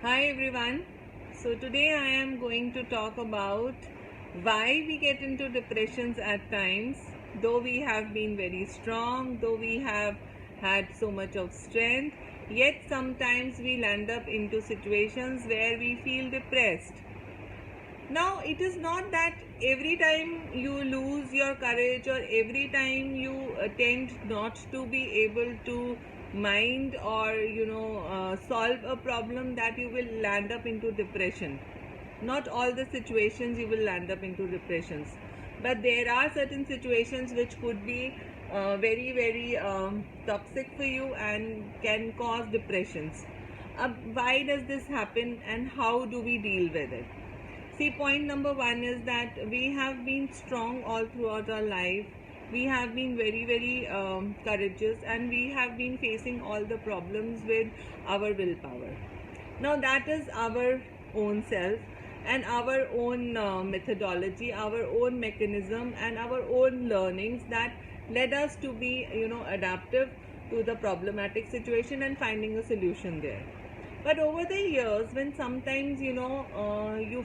Hi everyone. So today I am going to talk about why we get into depressions at times, though we have been very strong, though we have had so much of strength, yet sometimes we land up into situations where we feel depressed. Now, it is not that every time you lose your courage or every time you tend not to be able to mind or solve a problem that you will land up into depression. Not all the situations you will land up into depressions, but there are certain situations which could be very toxic for you and can cause depressions. Why does this happen and how do we deal with it? See, point number one is that we have been strong all throughout our life. We have been very courageous, and we have been facing all the problems with our willpower. Now, that is our own self and our own methodology, our own mechanism, and our own learnings that led us to be, adaptive to the problematic situation and finding a solution there. But over the years, when sometimes you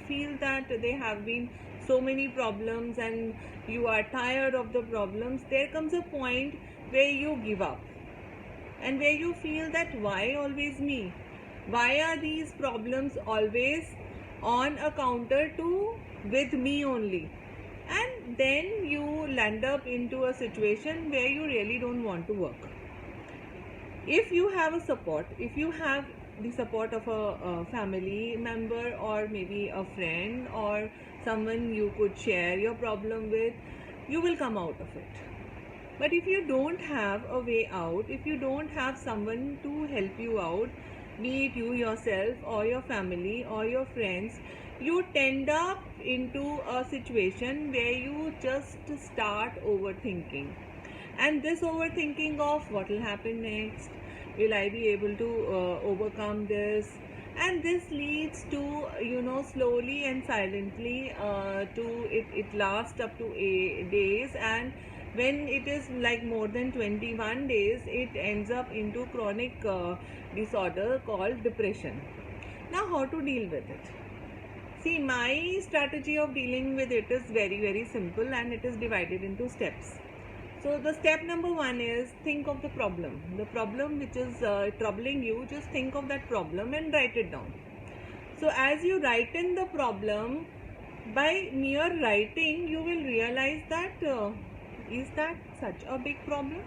feel that there have been so many problems and you are tired of the problems, there comes a point where you give up and where you feel that why always me? Why are these problems always on a counter to with me only? And then you land up into a situation where you really don't want to work. If you have a support, if you have the support of a family member or maybe a friend or someone you could share your problem with, you will come out of it. But if you don't have a way out, if you don't have someone to help you out, be it you yourself or your family or your friends, you tend up into a situation where you just start overthinking. And this overthinking of what will happen next, will I be able to overcome this, and this leads to slowly and silently to it lasts up to days, and when it is like more than 21 days, it ends up into chronic disorder called depression. Now, how to deal with it? See, my strategy of dealing with it is very simple, and it is divided into steps. So the step number one is think of the problem. The problem which is troubling you, just think of that problem and write it down. So as you write in the problem, by mere writing, you will realize that is that such a big problem?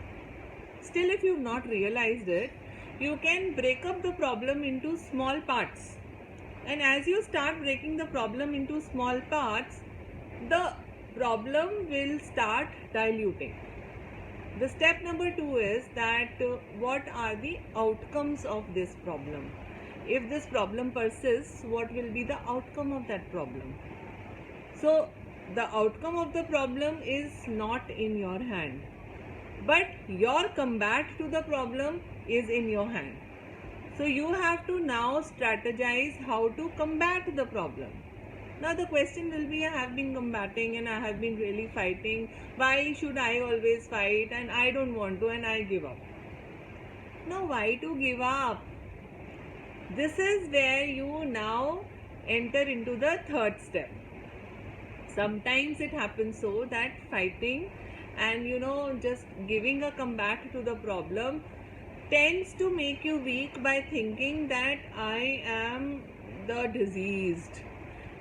Still, if you've not realized it, you can break up the problem into small parts. And as you start breaking the problem into small parts, the problem will start diluting. The step number two is that what are the outcomes of this problem? If this problem persists, what will be the outcome of that problem? So, the outcome of the problem is not in your hand, but your combat to the problem is in your hand. So, you have to now strategize how to combat the problem. Now the question will be, I have been combating and I have been really fighting. Why should I always fight? And I don't want to, and I give up. Now why to give up? This is where you now enter into the third step. Sometimes it happens so that fighting and just giving a combat to the problem tends to make you weak by thinking that I am the diseased,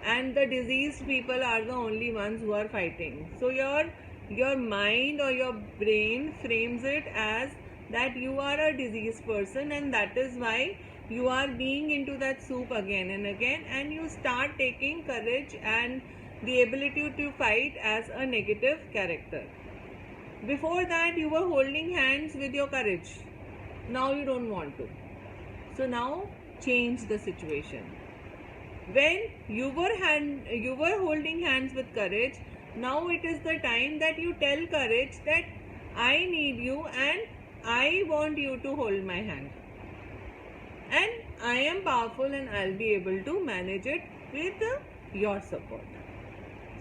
and the diseased people are the only ones who are fighting. So your mind or your brain frames it as that you are a diseased person, and that is why you are being into that soup again and again, and you start taking courage and the ability to fight as a negative character. Before that, you were holding hands with your courage. Now you don't want to. So now change the situation. When you were holding hands with courage, now it is the time that you tell courage that I need you and I want you to hold my hand, and I am powerful and I'll be able to manage it with your support.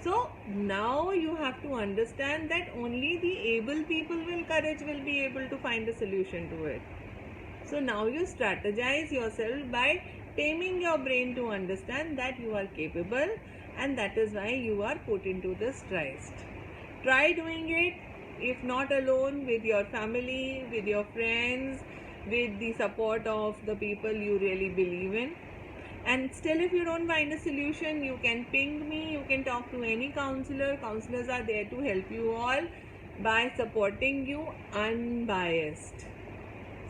So now you have to understand that only the able people will be able to find a solution to it. So now you strategize yourself by taming your brain to understand that you are capable, and that is why you are put into this tryst. Try doing it, if not alone, with your family, with your friends, with the support of the people you really believe in. And still, if you don't find a solution, you can ping me, you can talk to any counselor. Counselors are there to help you all by supporting you unbiased.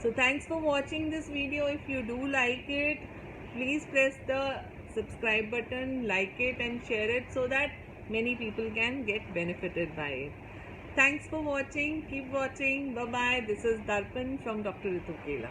So thanks for watching this video. If you do like it, please press the subscribe button, like it and share it so that many people can get benefited by it. Thanks for watching. Keep watching. Bye bye. This is Darpan from Dr. Ritu Kela.